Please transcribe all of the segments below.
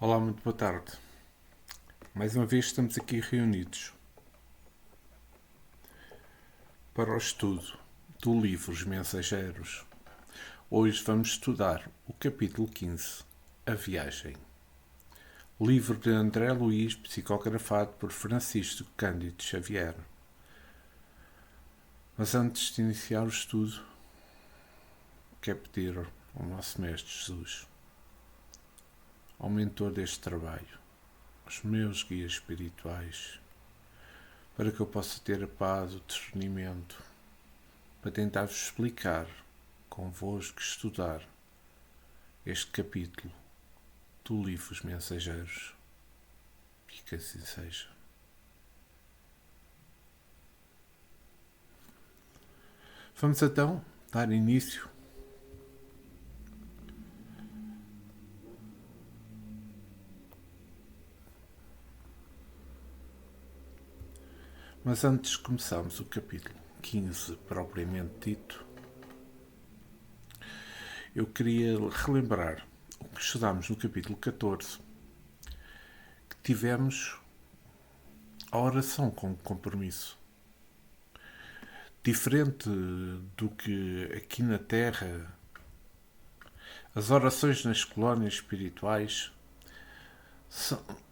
Olá, muito boa tarde. Mais uma vez estamos aqui reunidos para o estudo do livro Os Mensageiros. Hoje vamos estudar o capítulo 15, A Viagem. Livro de André Luiz, psicografado por Francisco Cândido Xavier. Mas antes de iniciar o estudo, quero pedir ao nosso Mestre Jesus, ao mentor deste trabalho, aos meus guias espirituais, para que eu possa ter a paz, o discernimento, para tentar-vos explicar, convosco, estudar este capítulo do livro Os Mensageiros. E que assim seja. Vamos então dar início mas antes de começarmos o capítulo 15 propriamente dito, eu queria relembrar o que estudámos no capítulo 14, que tivemos a oração como compromisso. Diferente do que aqui na Terra, as orações nas colónias espirituais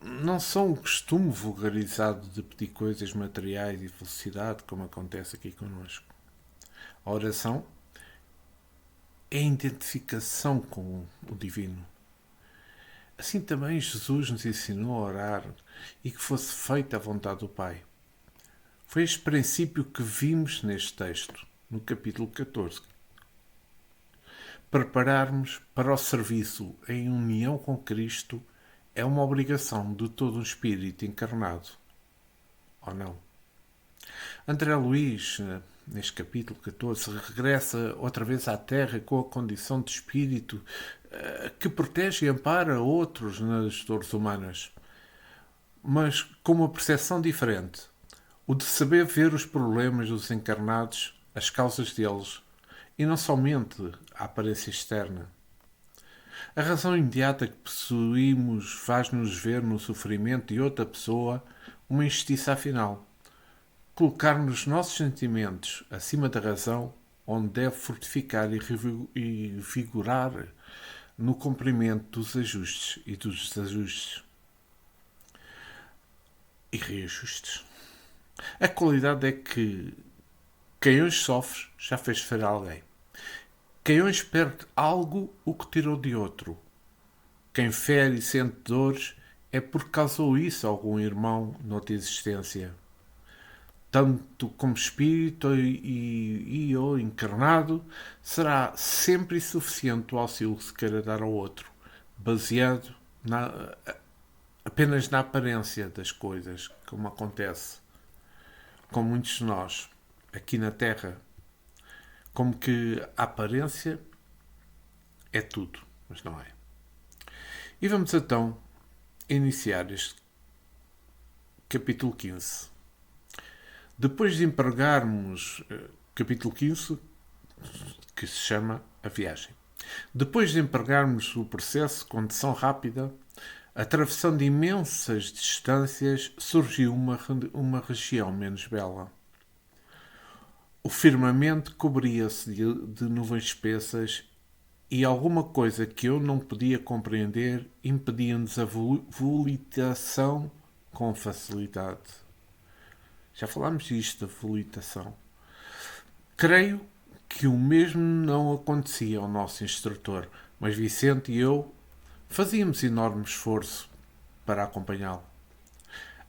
não são um costume vulgarizado de pedir coisas materiais e felicidade, como acontece aqui connosco. A oração é a identificação com o divino. Assim também Jesus nos ensinou a orar e que fosse feita a vontade do Pai. Foi este princípio que vimos neste texto, no capítulo 14. Prepararmos para o serviço em união com Cristo é uma obrigação de todo um espírito encarnado. Ou não? André Luiz, neste capítulo 14, regressa outra vez à Terra com a condição de espírito que protege e ampara outros nas dores humanas, mas com uma percepção diferente. O de saber ver os problemas dos encarnados, as causas deles, e não somente a aparência externa. A razão imediata que possuímos faz-nos ver no sofrimento de outra pessoa uma injustiça afinal. Colocar-nos nossos sentimentos acima da razão, onde deve fortificar e vigorar no cumprimento dos ajustes e dos desajustes. E reajustes. A qualidade é que quem hoje sofre já fez sofrer alguém. Quem hoje perde algo, o que tirou de outro. Quem fere e sente dores é porque causou isso a algum irmão noutra existência. Tanto como espírito e ou encarnado, será sempre suficiente o auxílio que se queira dar ao outro, baseado apenas na aparência das coisas, como acontece com muitos de nós aqui na Terra. Como que a aparência é tudo, mas não é. E vamos então iniciar este capítulo 15. Depois de empregarmos capítulo 15, que se chama A Viagem. Depois de empregarmos o processo de condução rápida, atravessando imensas distâncias, surgiu uma região menos bela. O firmamento cobria-se de nuvens espessas e alguma coisa que eu não podia compreender impedia-nos a volitação com facilidade. Já falámos disto, da volitação. Creio que o mesmo não acontecia ao nosso instrutor, mas Vicente e eu fazíamos enorme esforço para acompanhá-lo.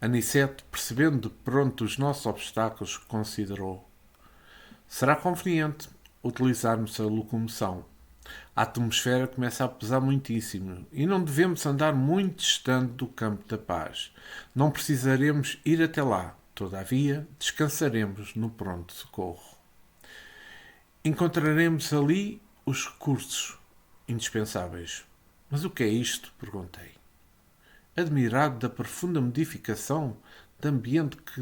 Anicete, percebendo de pronto os nossos obstáculos, considerou: será conveniente utilizarmos a locomoção. A atmosfera começa a pesar muitíssimo e não devemos andar muito distante do campo da paz. Não precisaremos ir até lá. Todavia, descansaremos no pronto-socorro. Encontraremos ali os recursos indispensáveis. Mas o que é isto? Perguntei. Admirado da profunda modificação de ambiente que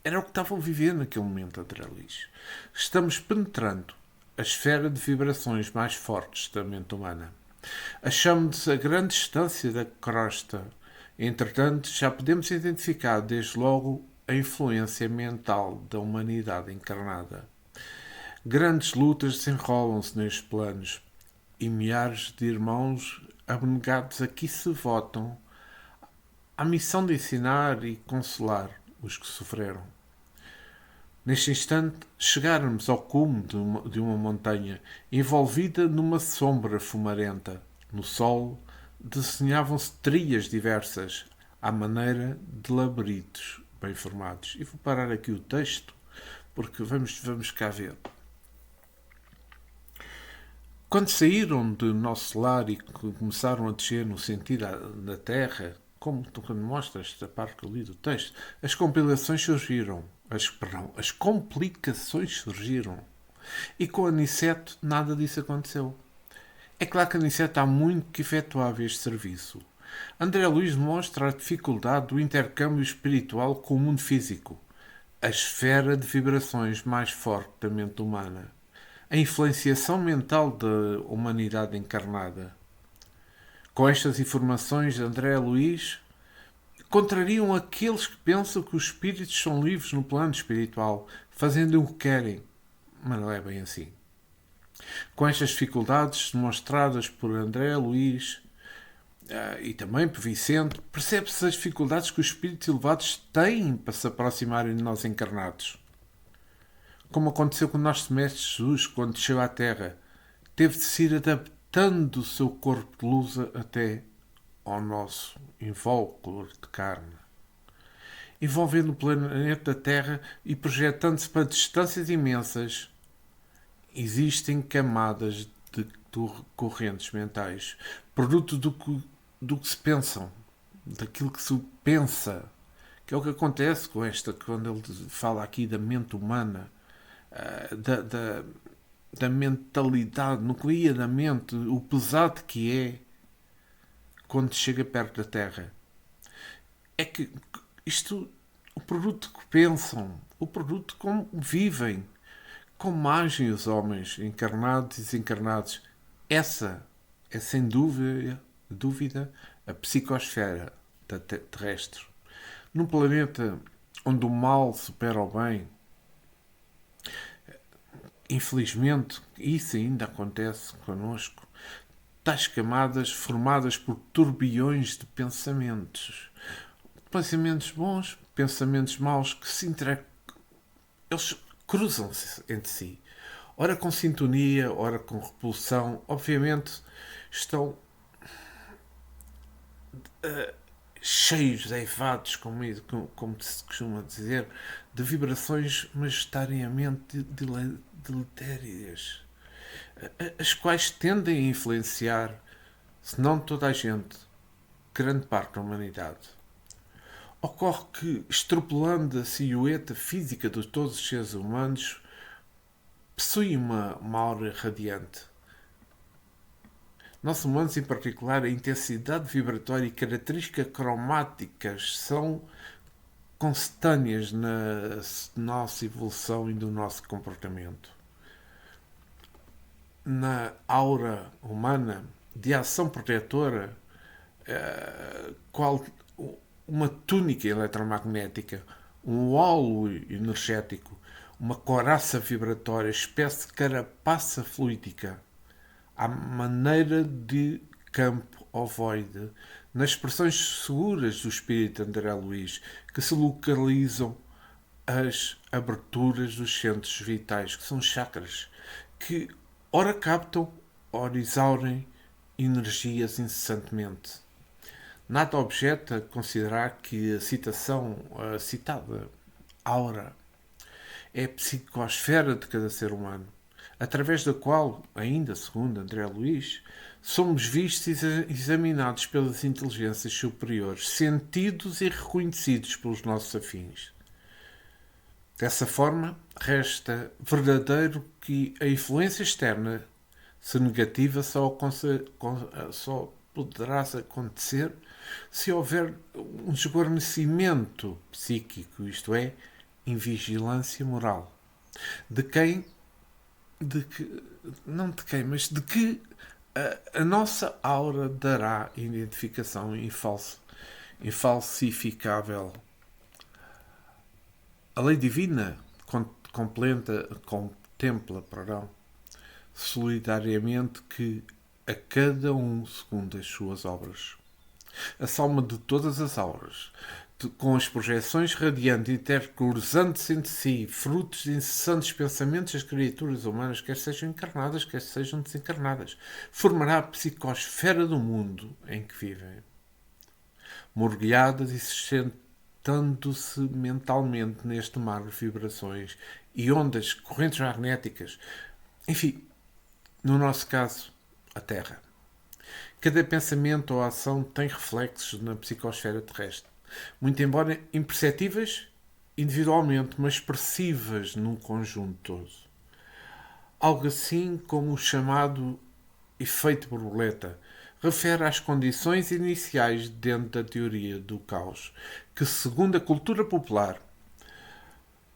era o que estavam a viver naquele momento, André Luiz. Estamos penetrando a esfera de vibrações mais fortes da mente humana. Achamos a grande distância da crosta. Entretanto, já podemos identificar desde logo a influência mental da humanidade encarnada. Grandes lutas desenrolam-se nestes planos e milhares de irmãos abnegados aqui se votam à missão de ensinar e consolar os que sofreram. Neste instante, chegáramos ao cume de uma montanha, envolvida numa sombra fumarenta. No sol, desenhavam-se trilhas diversas, à maneira de labirintos bem formados. E vou parar aqui o texto, porque vamos cá ver. Quando saíram do nosso lar e começaram a descer no sentido da terra, como quando mostra esta parte que eu li do texto, as compilações surgiram. As complicações surgiram. E com a Aniceto nada disso aconteceu. É claro que a Aniceto há muito que efetuava este serviço. André Luís mostra a dificuldade do intercâmbio espiritual com o mundo físico, a esfera de vibrações mais forte da mente humana, a influenciação mental da humanidade encarnada. Com estas informações, André Luís contrariam aqueles que pensam que os espíritos são livres no plano espiritual, fazendo o que querem. Mas não é bem assim. Com estas dificuldades demonstradas por André Luís e também por Vicente, percebe-se as dificuldades que os espíritos elevados têm para se aproximarem de nós encarnados. Como aconteceu com o nosso Mestre Jesus quando desceu à Terra, teve de se ir adaptando o seu corpo de luz até ao nosso invólucro de carne, envolvendo o planeta Terra e projetando-se para distâncias imensas. Existem camadas de correntes mentais, produto do que se pensam, daquilo que se pensa, que é o que acontece com quando ele fala aqui da mente humana, da mentalidade, no que ia da mente, o pesado que é quando chega perto da Terra. É que isto, o produto que pensam, o produto como vivem, como agem os homens encarnados e desencarnados, essa é sem dúvida a psicosfera terrestre. Num planeta onde o mal supera o bem, infelizmente, isso ainda acontece connosco, tais camadas formadas por turbilhões de pensamentos. Pensamentos bons, pensamentos maus, que se eles cruzam-se entre si. Ora com sintonia, ora com repulsão. Obviamente estão cheios, eivados, como se costuma dizer, de vibrações majoritariamente deletérias, as quais tendem a influenciar, se não toda a gente, grande parte da humanidade. Ocorre que, extrapolando a silhueta física de todos os seres humanos, possui uma aura radiante. Nós humanos, em particular, a intensidade vibratória e características cromáticas são constâneas na nossa evolução e no nosso comportamento. Na aura humana de ação protetora, qual uma túnica eletromagnética, um halo energético, uma coraça vibratória, espécie de carapaça fluídica, à maneira de campo ovoide, nas expressões seguras do espírito André Luís, que se localizam as aberturas dos centros vitais, que são chakras, que ora captam, ora exaurem energias incessantemente. Nada objeta considerar que a citada aura é a psicosfera de cada ser humano, através da qual, ainda segundo André Luís, somos vistos e examinados pelas inteligências superiores, sentidos e reconhecidos pelos nossos afins. Dessa forma, resta verdadeiro que a influência externa, se negativa, só poderá acontecer se houver um desguarnecimento psíquico, isto é, invigilância moral. De que A nossa aura dará identificação infalsificável. A lei divina contempla solidariamente que a cada um segundo as suas obras. A soma de todas as auras, com as projeções radiantes intercruzantes entre si, frutos de incessantes pensamentos das criaturas humanas, quer sejam encarnadas, quer sejam desencarnadas, formará a psicosfera do mundo em que vivem. Mergulhadas e sustentando-se mentalmente neste mar de vibrações e ondas, correntes magnéticas, enfim, no nosso caso, a Terra. Cada pensamento ou ação tem reflexos na psicosfera terrestre, muito embora imperceptíveis individualmente, mas expressivas num conjunto todo. Algo assim como o chamado efeito borboleta refere às condições iniciais dentro da teoria do caos, que, segundo a cultura popular,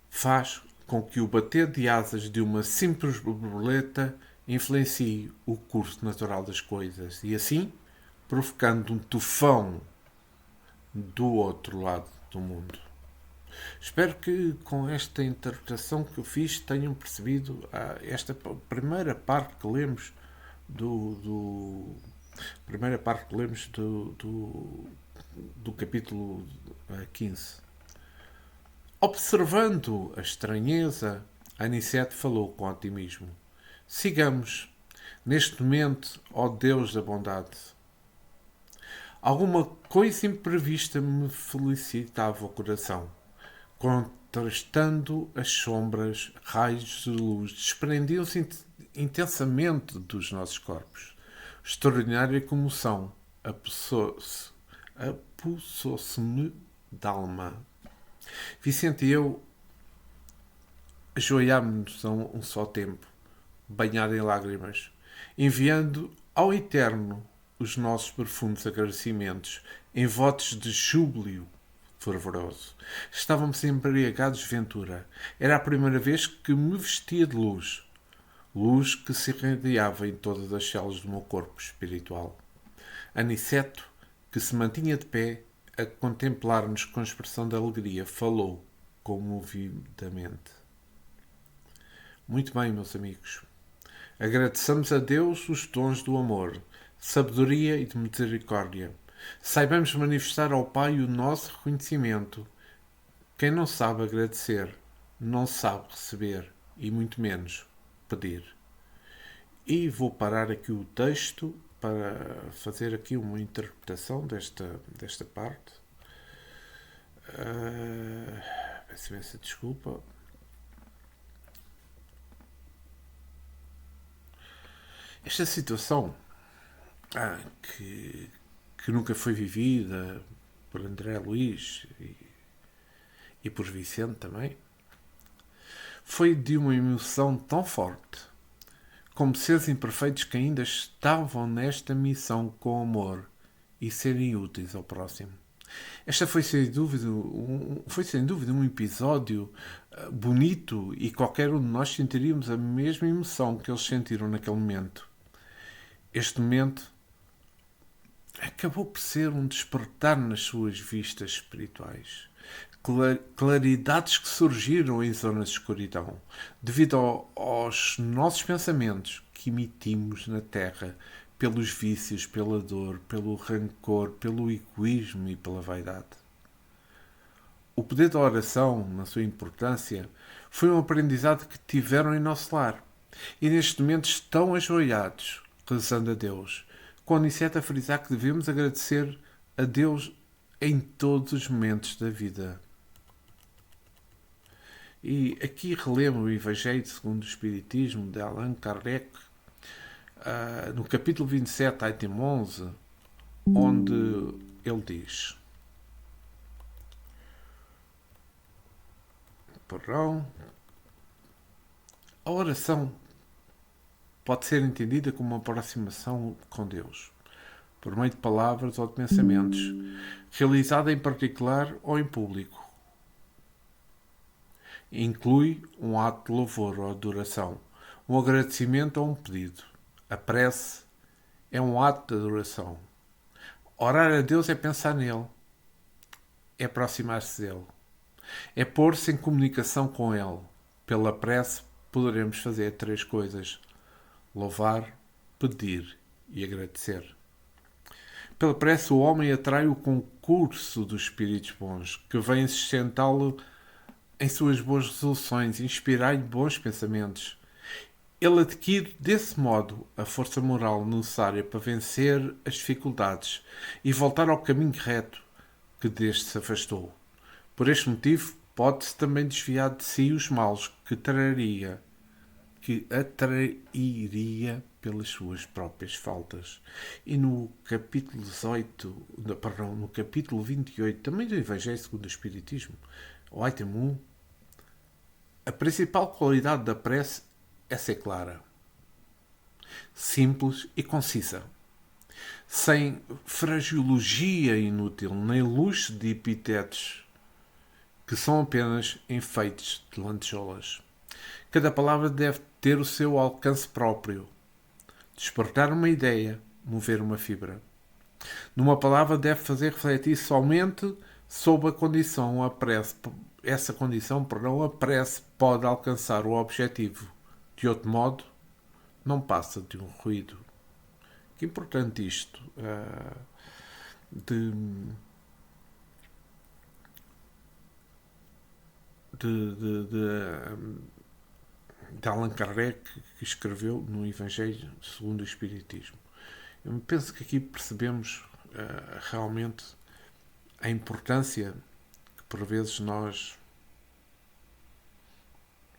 faz com que o bater de asas de uma simples borboleta influencie o curso natural das coisas e, assim, provocando um tufão do outro lado do mundo. Espero que com esta interpretação que eu fiz tenham percebido esta primeira parte que lemos do capítulo 15. Observando a estranheza, Anicete falou com otimismo. Sigamos, neste momento, ó Deus da bondade. Alguma coisa imprevista me felicitava o coração. Contrastando as sombras, raios de luz desprendiam-se intensamente dos nossos corpos. Extraordinária comoção apossou-se-me d'alma. Vicente e eu ajoelhámos a um só tempo, banhado em lágrimas, enviando ao Eterno os nossos profundos agradecimentos em votos de júbilo fervoroso. Estávamos embriagados de ventura. Era a primeira vez que me vestia de luz. Luz que se irradiava em todas as células do meu corpo espiritual. Aniceto, que se mantinha de pé, a contemplar-nos com expressão de alegria, falou comovidamente. Muito bem, meus amigos. Agradeçamos a Deus os dons do amor, sabedoria e de misericórdia. Saibamos manifestar ao Pai o nosso reconhecimento. Quem não sabe agradecer, não sabe receber e muito menos pedir. E vou parar aqui o texto para fazer aqui uma interpretação desta parte. Peço imensa desculpa. Esta situação que nunca foi vivida por André Luís e por Vicente também, foi de uma emoção tão forte, como seres imperfeitos que ainda estavam nesta missão com amor e serem úteis ao próximo. Esta foi sem dúvida um episódio bonito e qualquer um de nós sentiríamos a mesma emoção que eles sentiram naquele momento. Este momento acabou por ser um despertar nas suas vistas espirituais. Claridades que surgiram em zonas de escuridão, devido aos nossos pensamentos que emitimos na Terra, pelos vícios, pela dor, pelo rancor, pelo egoísmo e pela vaidade. O poder da oração, na sua importância, foi um aprendizado que tiveram em nosso lar. E neste momento estão ajoelhados, rezando a Deus, com Aniceto a frisar que devemos agradecer a Deus em todos os momentos da vida. E aqui relembro o Evangelho segundo o Espiritismo de Allan Kardec, no capítulo 27, item 11, onde ele diz: a oração pode ser entendida como uma aproximação com Deus, por meio de palavras ou de pensamentos, realizada em particular ou em público. Inclui um ato de louvor ou adoração, um agradecimento ou um pedido. A prece É um ato de adoração. Orar a Deus é pensar nele, é aproximar-se dele, é pôr-se em comunicação com ele. Pela prece poderemos fazer 3 coisas: louvar, pedir e agradecer. Pela prece, o homem atrai o concurso dos espíritos bons, que vêm sustentá-lo em suas boas resoluções, inspirar-lhe bons pensamentos. Ele adquire, desse modo, a força moral necessária para vencer as dificuldades e voltar ao caminho reto que deste se afastou. Por este motivo, pode-se também desviar de si os males que atrairia pelas suas próprias faltas. E no capítulo 28, também do Evangelho segundo o Espiritismo, o item 1, a principal qualidade da prece é ser clara, simples e concisa, sem fraseologia inútil, nem luxo de epitetos que são apenas enfeites de lantejoulas. Cada palavra deve ter o seu alcance próprio, despertar uma ideia, mover uma fibra. Numa palavra deve fazer refletir somente sob a condição, a prece pode alcançar o objetivo. De outro modo, não passa de um ruído. Que importante isto de Allan Kardec, que escreveu no Evangelho segundo o Espiritismo. Eu penso que aqui percebemos realmente a importância que por vezes nós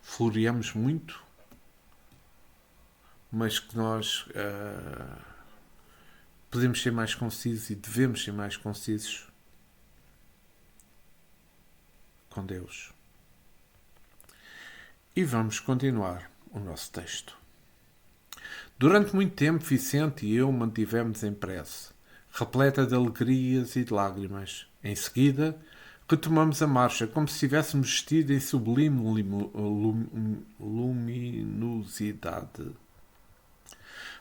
floreamos muito, mas que nós podemos ser mais concisos e devemos ser mais concisos com Deus. E vamos continuar o nosso texto. Durante muito tempo, Vicente e eu mantivemos em prece, repleta de alegrias e de lágrimas. Em seguida, retomamos a marcha, como se estivéssemos vestidos em sublime luminosidade.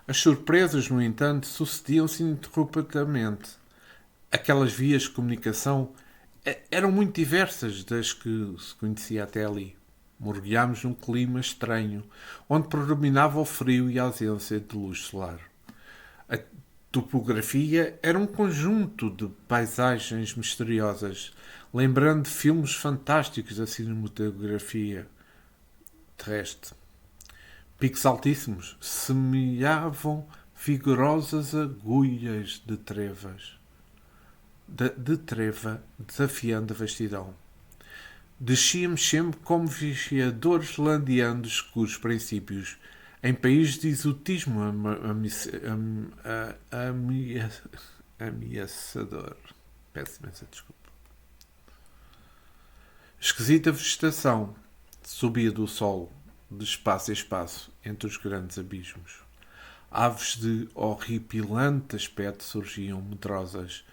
As surpresas, no entanto, sucediam-se ininterruptamente. Aquelas vias de comunicação eram muito diversas das que se conhecia até ali. Mergulhámos num clima estranho, onde predominava o frio e a ausência de luz solar. A topografia era um conjunto de paisagens misteriosas, lembrando de filmes fantásticos da cinematografia terrestre. Picos altíssimos semelhavam vigorosas agulhas de treva, desafiando a vastidão. Descíamos sempre como vigiadores landeando escuros princípios, em país de exotismo ameaçador. Peço imensa desculpa. Esquisita vegetação subia do solo, de espaço em espaço, entre os grandes abismos. Aves de horripilante aspecto surgiam medrosas,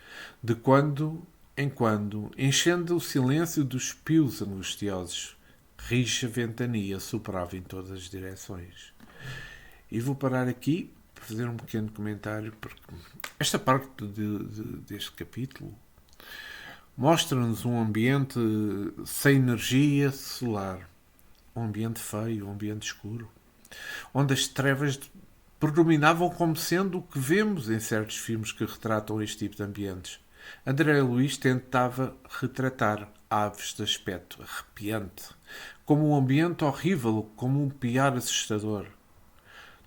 de quando em quando, enchendo o silêncio dos pios angustiosos. Rija ventania soprava em todas as direções. E vou parar aqui para fazer um pequeno comentário, porque esta parte deste capítulo mostra-nos um ambiente sem energia solar, um ambiente feio, um ambiente escuro, onde as trevas predominavam como sendo o que vemos em certos filmes que retratam este tipo de ambientes. André Luiz tentava retratar aves de aspecto arrepiante, como um ambiente horrível, como um piar assustador.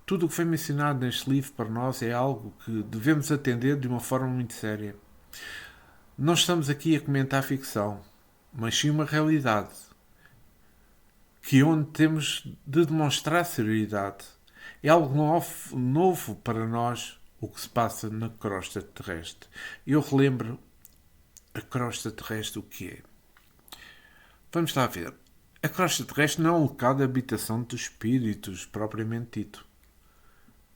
Tudo o que foi mencionado neste livro para nós é algo que devemos atender de uma forma muito séria. Não estamos aqui a comentar ficção, mas sim uma realidade, que onde temos de demonstrar seriedade. É algo novo para nós o que se passa na crosta terrestre. Eu relembro a crosta terrestre o que é. Vamos lá ver. A crosta terrestre não é um local de habitação dos espíritos, propriamente dito,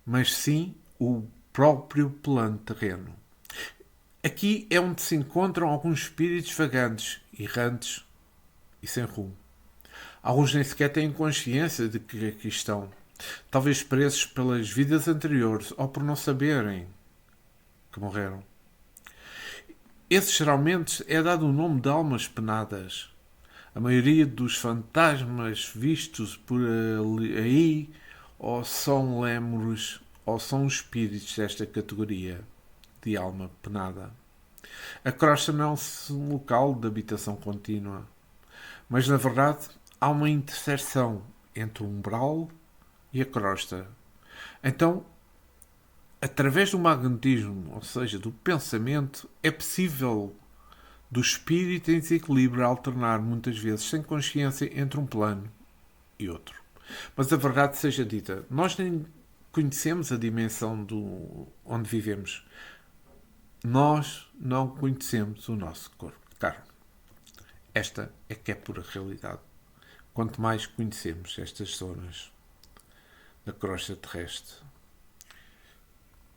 mas sim o próprio plano terreno. Aqui é onde se encontram alguns espíritos vagantes, errantes e sem rumo. Alguns nem sequer têm consciência de que aqui estão. talvez presos pelas vidas anteriores ou por não saberem que morreram. Esse geralmente é dado o nome de almas penadas. A maioria dos fantasmas vistos por aí ou são lémures ou são espíritos desta categoria de alma penada. A crosta não é um local de habitação contínua, mas na verdade há uma interseção entre o umbral e a crosta. Então, através do magnetismo, ou seja, do pensamento, é possível do espírito em desequilíbrio alternar muitas vezes sem consciência entre um plano e outro. Mas a verdade seja dita, nós nem conhecemos a dimensão do onde vivemos. Nós não conhecemos o nosso corpo de carne. Esta é que é pura realidade. Quanto mais conhecemos estas zonas da crosta terrestre.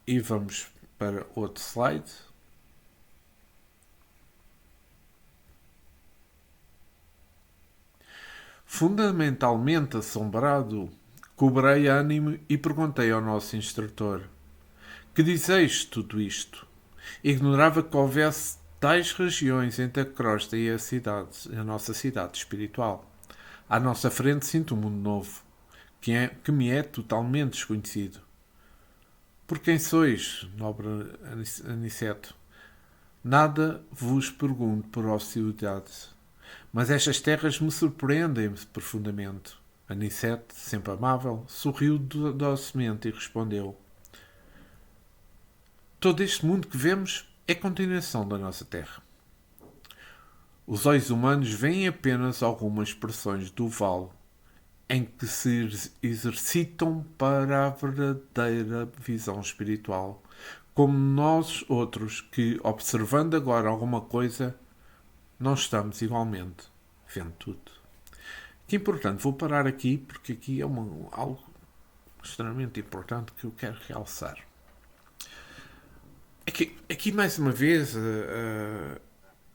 E vamos para outro slide. Fundamentalmente assombrado, cobrei ânimo e perguntei ao nosso instrutor: que dizeis tudo isto? Ignorava que houvesse tais regiões entre a crosta e a nossa cidade espiritual. À nossa frente sinto um mundo novo, que me é totalmente desconhecido. Por quem sois, nobre Aniceto? Nada vos pergunto por hostilidade, mas estas terras me surpreendem profundamente. Aniceto, sempre amável, sorriu docemente e respondeu: todo este mundo que vemos é continuação da nossa terra. Os olhos humanos veem apenas algumas expressões do vale em que se exercitam para a verdadeira visão espiritual, como nós outros que, observando agora alguma coisa, não estamos igualmente vendo tudo. Que importante, vou parar aqui porque aqui é algo extremamente importante que eu quero realçar. Aqui mais uma vez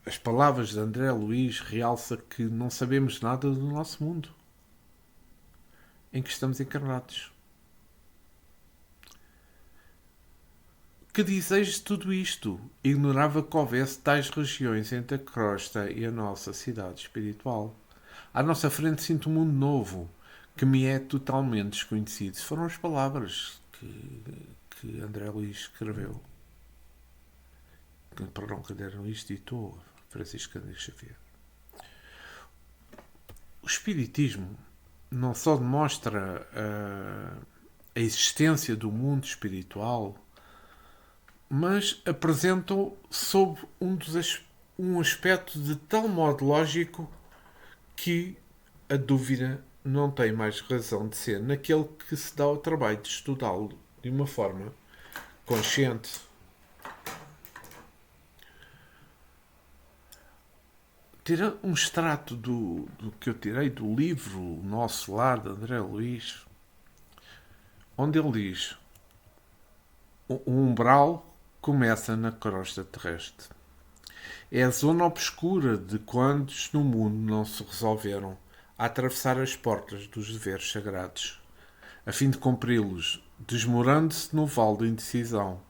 as palavras de André Luiz realça que não sabemos nada do nosso mundo em que estamos encarnados. Que dizeis de tudo isto? Ignorava que houvesse tais regiões entre a crosta e a nossa cidade espiritual. À nossa frente sinto um mundo novo, que me é totalmente desconhecido. Foram as palavras que André Luiz escreveu. Perdão, que André Luiz ditou Francisco Cândido Xavier. O Espiritismo não só demonstra a existência do mundo espiritual, mas apresenta-o sob um aspecto de tal modo lógico que a dúvida não tem mais razão de ser naquele que se dá o trabalho de estudá-lo de uma forma consciente. Tirando um extrato do que eu tirei do livro O Nosso Lar, de André Luiz, onde ele diz: o umbral começa na crosta terrestre. É a zona obscura de quantos no mundo não se resolveram a atravessar as portas dos deveres sagrados, a fim de cumpri-los, desmorando-se no vale da indecisão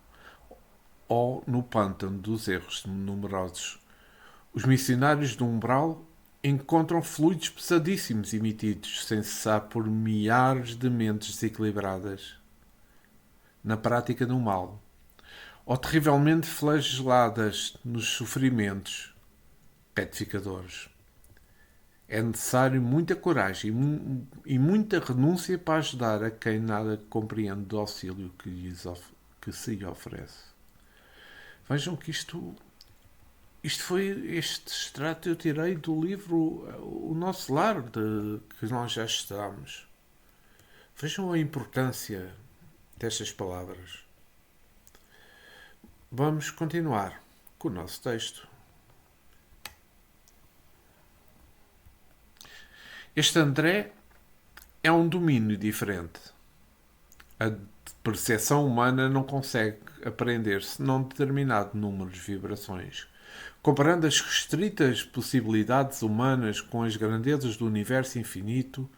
ou no pântano dos erros numerosos. Os missionários do umbral encontram fluidos pesadíssimos emitidos sem cessar por milhares de mentes desequilibradas na prática do mal, ou terrivelmente flageladas nos sofrimentos retificadores. É necessário muita coragem e muita renúncia para ajudar a quem nada compreende do auxílio que se oferece. Vejam que isto foi este extrato eu tirei do livro O Nosso Lar, que nós já estudamos. Vejam a importância destas palavras. Vamos continuar com o nosso texto. Este André é um domínio diferente. A percepção humana não consegue apreender senão determinado número de vibrações. Comparando as restritas possibilidades humanas com as grandezas do universo infinito,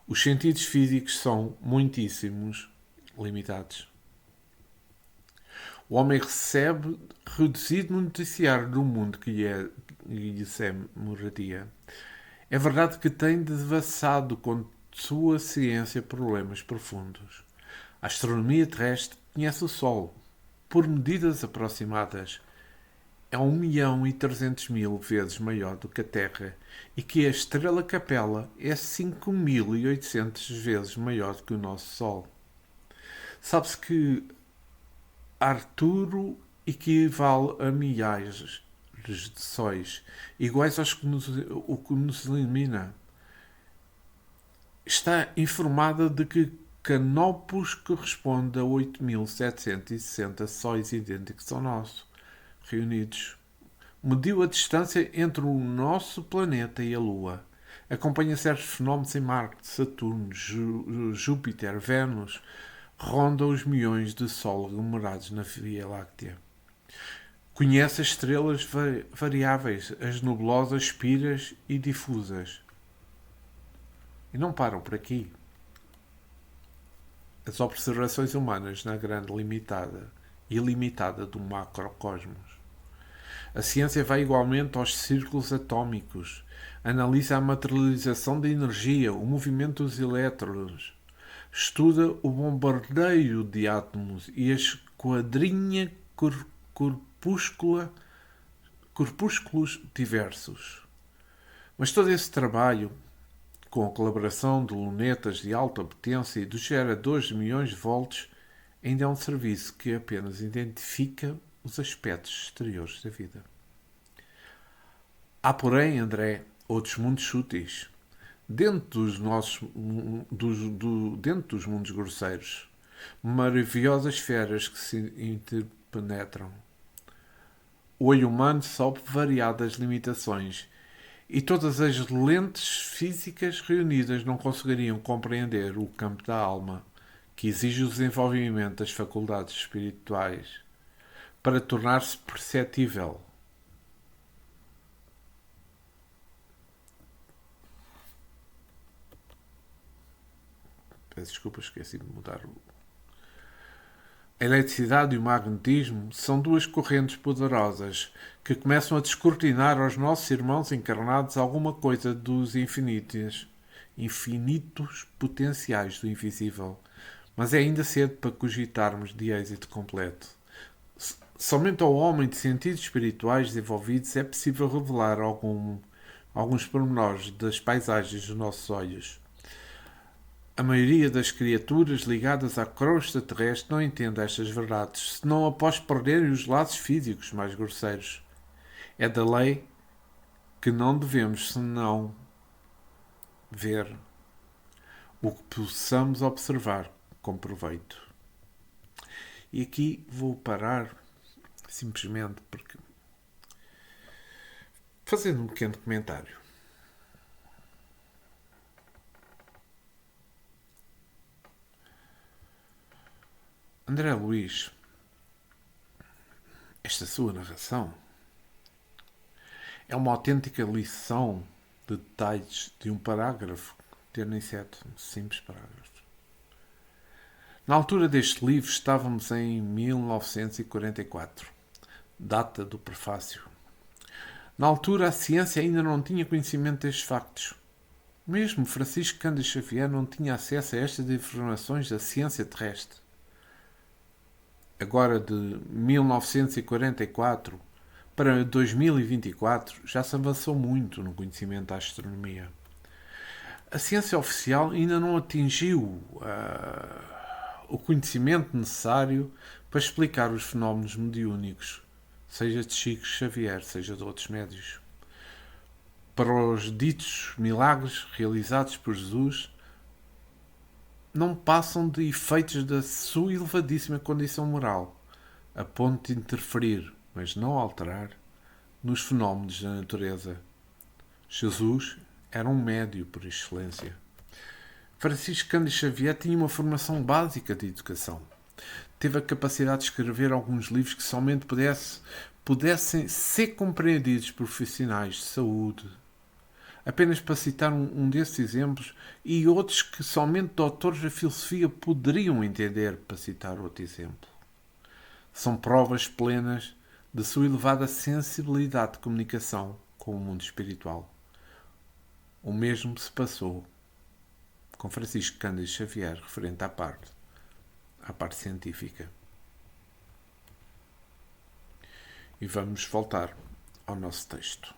Os sentidos físicos são muitíssimos limitados. O homem recebe reduzido noticiário do mundo que lhe é moradia. É verdade que tem devassado com sua ciência problemas profundos. A astronomia terrestre conhece o Sol, por medidas aproximadas, é 1.300.000 vezes maior do que a Terra e que a estrela Capella é 5.800 vezes maior do que o nosso Sol. Sabe-se que Arturo equivale a milhares de sóis, iguais aos que o que nos elimina. Está informada de que Canopus corresponde a 8.760 sóis idênticos ao nosso, reunidos. Mediu a distância entre o nosso planeta e a Lua. Acompanha certos fenómenos em Marte, Saturno, Júpiter, Vênus. Ronda os milhões de Sol aglomerados na Via Láctea. Conhece as estrelas variáveis, as nebulosas, espiras e difusas. E não param por aqui. As observações humanas na grande limitada e ilimitada do macrocosmos. A ciência vai igualmente aos círculos atómicos, analisa a materialização da energia, o movimento dos elétrons, estuda o bombardeio de átomos e a esquadrinha corpúsculos diversos. Mas todo esse trabalho, com a colaboração de lunetas de alta potência e dos geradores de milhões de volts, ainda é um serviço que apenas identifica os aspectos exteriores da vida. Há, porém, André, outros mundos úteis, dentro dos mundos grosseiros, maravilhosas esferas que se interpenetram. O olho humano sob variadas limitações e todas as lentes físicas reunidas não conseguiriam compreender o campo da alma, que exige o desenvolvimento das faculdades espirituais para tornar-se perceptível. Peço desculpa, esqueci de mudar o... A eletricidade e o magnetismo são duas correntes poderosas que começam a descortinar aos nossos irmãos encarnados alguma coisa dos infinitos potenciais do invisível. Mas é ainda cedo para cogitarmos de êxito completo. Somente ao homem de sentidos espirituais desenvolvidos é possível revelar alguns pormenores das paisagens dos nossos olhos. A maioria das criaturas ligadas à crosta terrestre não entende estas verdades, senão após perderem os laços físicos mais grosseiros. É da lei que não devemos senão ver o que possamos observar com proveito. E aqui vou parar, simplesmente porque... fazendo um pequeno comentário. André Luís, esta sua narração é uma autêntica lição de detalhes de um parágrafo, ter nem 7 simples parágrafos. Na altura deste livro estávamos em 1944, data do prefácio. Na altura a ciência ainda não tinha conhecimento destes factos. Mesmo Francisco Cândido Xavier não tinha acesso a estas informações da ciência terrestre. Agora de 1944 para 2024 já se avançou muito no conhecimento da astronomia. A ciência oficial ainda não atingiu o conhecimento necessário para explicar os fenómenos mediúnicos, seja de Chico Xavier, seja de outros médios. Para os ditos milagres realizados por Jesus, não passam de efeitos da sua elevadíssima condição moral, a ponto de interferir, mas não alterar, nos fenómenos da natureza. Jesus era um médio por excelência. Francisco Cândido Xavier tinha uma formação básica de educação. Teve a capacidade de escrever alguns livros que somente pudessem ser compreendidos por profissionais de saúde. Apenas para citar um desses exemplos e outros que somente doutores da filosofia poderiam entender, para citar outro exemplo. São provas plenas de sua elevada sensibilidade de comunicação com o mundo espiritual. O mesmo se passou com Francisco Cândido Xavier, referente à parte científica. E vamos voltar ao nosso texto.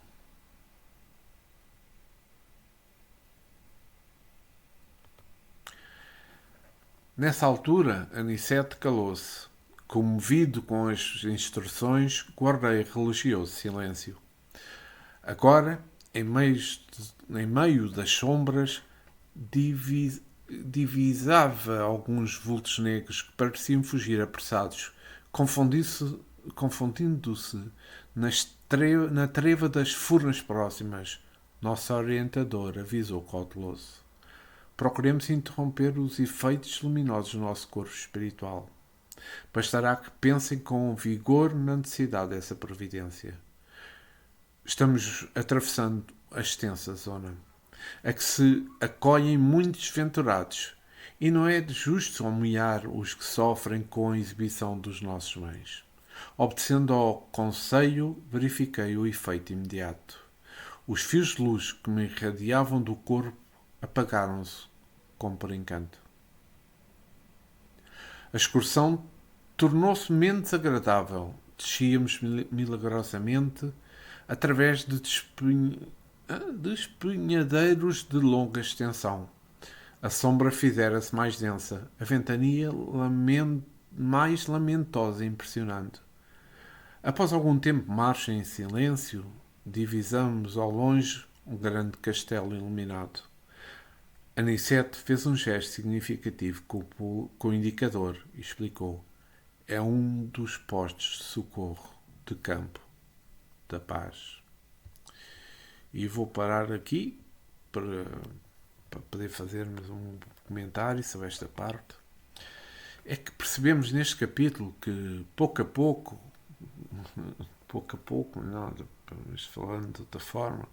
Nessa altura, Aniceto calou-se. Comovido com as instruções, guardei religioso silêncio. Agora, em meio das sombras, divisava alguns vultos negros que pareciam fugir apressados, confundindo-se na treva das furnas próximas. Nosso orientador avisou cauteloso. Procuremos interromper os efeitos luminosos do nosso corpo espiritual. Bastará que pensem com vigor na necessidade dessa providência. Estamos atravessando a extensa zona a que se acolhem muitos desventurados, e não é justo humilhar os que sofrem com a exibição dos nossos bens. Obedecendo ao conselho, verifiquei o efeito imediato. Os fios de luz que me irradiavam do corpo apagaram-se como por encanto. A excursão tornou-se menos agradável. Descíamos milagrosamente através de despenhadeiros de longa extensão. A sombra fizera-se mais densa, a ventania mais lamentosa e impressionante. Após algum tempo de marcha em silêncio, divisamos ao longe um grande castelo iluminado. Aniceto fez um gesto significativo com o indicador e explicou. É um dos postos de socorro de campo da paz. E vou parar aqui para poder fazermos um comentário sobre esta parte. É que percebemos neste capítulo que pouco a pouco, não, mas falando de outra forma,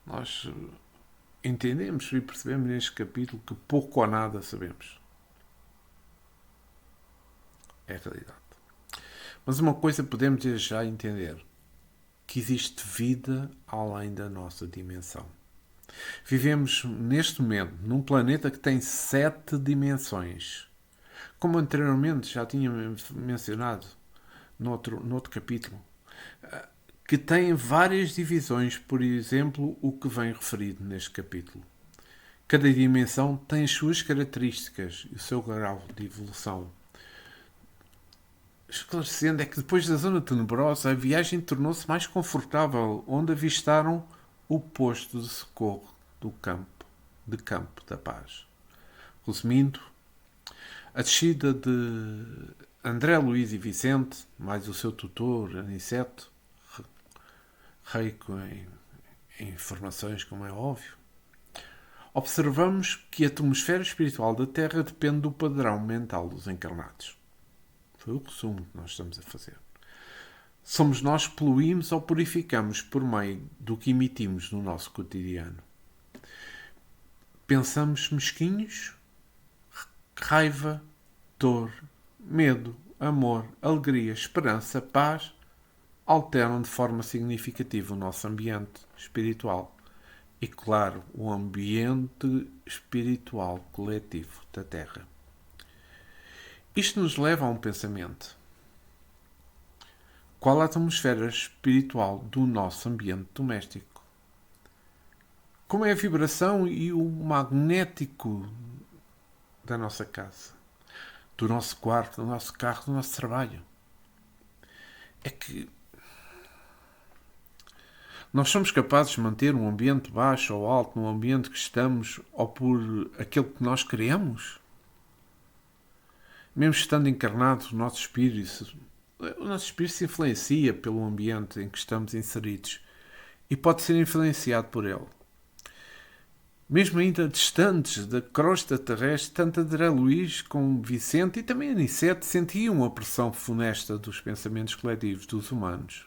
nós entendemos e percebemos neste capítulo que pouco ou nada sabemos. É a realidade. Mas uma coisa podemos já entender, que existe vida além da nossa dimensão. Vivemos neste momento num planeta que tem 7 dimensões. Como anteriormente já tinha mencionado noutro capítulo, que tem várias divisões, por exemplo, o que vem referido neste capítulo. Cada dimensão tem as suas características e o seu grau de evolução. Esclarecendo é que depois da zona tenebrosa, a viagem tornou-se mais confortável, onde avistaram o posto de socorro de campo da paz. Resumindo, a descida de André Luís e Vicente, mais o seu tutor, Aniceto, rico em informações, como é óbvio, observamos que a atmosfera espiritual da Terra depende do padrão mental dos encarnados. Foi o resumo que nós estamos a fazer. Somos nós que poluímos ou purificamos por meio do que emitimos no nosso cotidiano. Pensamos mesquinhos, raiva, dor, medo, amor, alegria, esperança, paz, alteram de forma significativa o nosso ambiente espiritual e, claro, o ambiente espiritual coletivo da Terra. Isto nos leva a um pensamento. Qual a atmosfera espiritual do nosso ambiente doméstico? Como é a vibração e o magnético da nossa casa, do nosso quarto, do nosso carro, do nosso trabalho? É que nós somos capazes de manter um ambiente baixo ou alto no ambiente que estamos ou por aquilo que nós queremos? Mesmo estando encarnado o nosso espírito se influencia pelo ambiente em que estamos inseridos e pode ser influenciado por ele. Mesmo ainda distantes da crosta terrestre, tanto André Luís como Vicente e também Aniceto sentiam a pressão funesta dos pensamentos coletivos dos humanos,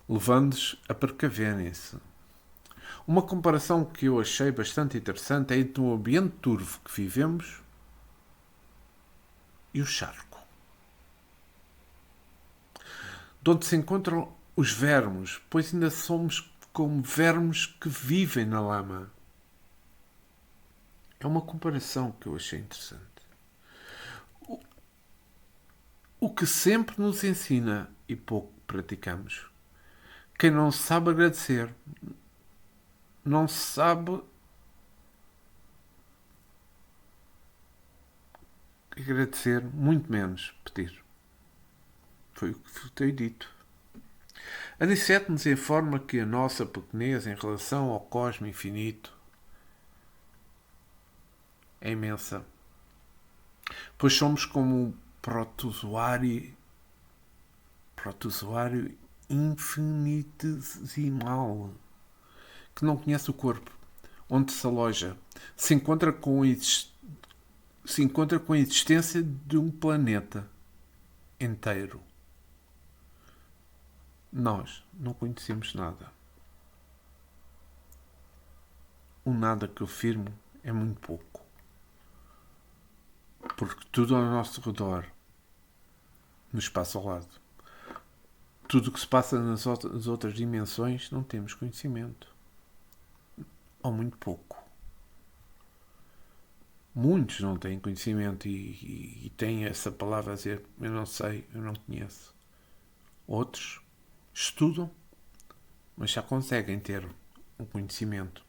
levando-os a precaverem-se. Uma comparação que eu achei bastante interessante é entre o ambiente turvo que vivemos e o charco, de onde se encontram os vermes, pois ainda somos como vermes que vivem na lama. É uma comparação que eu achei interessante. O que sempre nos ensina e pouco praticamos. Quem não sabe agradecer, não sabe agradecer, muito menos pedir. Foi o que tenho dito. A Aniceto nos informa que a nossa pequenez em relação ao cosmo infinito é imensa, pois somos como um protozoário infinitesimal que não conhece o corpo, onde se aloja, se encontra com a existência de um planeta inteiro. Nós não conhecemos nada. O nada que eu afirmo é muito pouco. Porque tudo ao nosso redor nos passa ao lado. Tudo o que se passa nas outras dimensões não temos conhecimento. Ou muito pouco. Muitos não têm conhecimento e têm essa palavra a dizer eu não sei, eu não conheço. Outros estudam, mas já conseguem ter um conhecimento.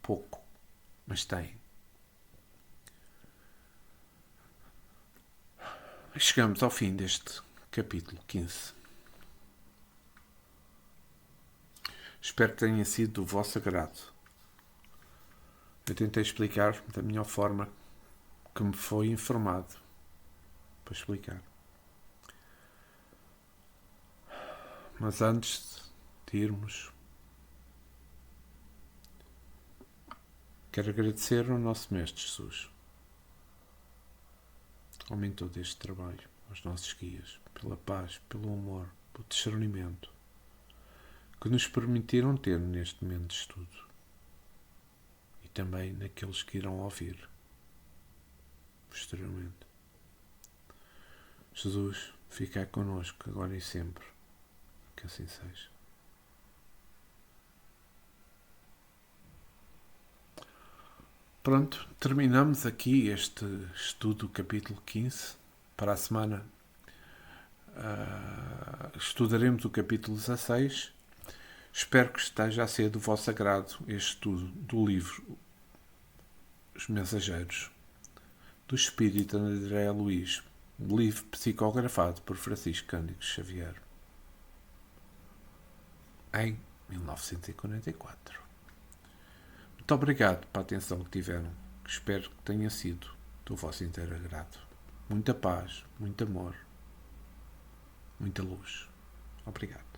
Pouco, mas têm. Chegamos ao fim deste capítulo 15. Espero que tenha sido do vosso agrado. Eu tentei explicar da melhor forma que me foi informado para explicar. Mas antes de irmos, quero agradecer ao nosso Mestre Jesus, ao mentor deste trabalho, aos nossos guias, pela paz, pelo amor, pelo discernimento que nos permitiram ter neste momento de estudo e também naqueles que irão ouvir posteriormente. Jesus, fica connosco agora e sempre. Que assim seja. Pronto, terminamos aqui este estudo do capítulo 15. Para a semana estudaremos o capítulo 16. Espero que esteja a ser do vosso agrado este estudo do livro Os Mensageiros, do Espírito André Luís, livro psicografado por Francisco Cândido Xavier, em 1944. Muito obrigado pela atenção que tiveram. Espero que tenha sido do vosso inteiro agrado. Muita paz, muito amor, muita luz. Obrigado.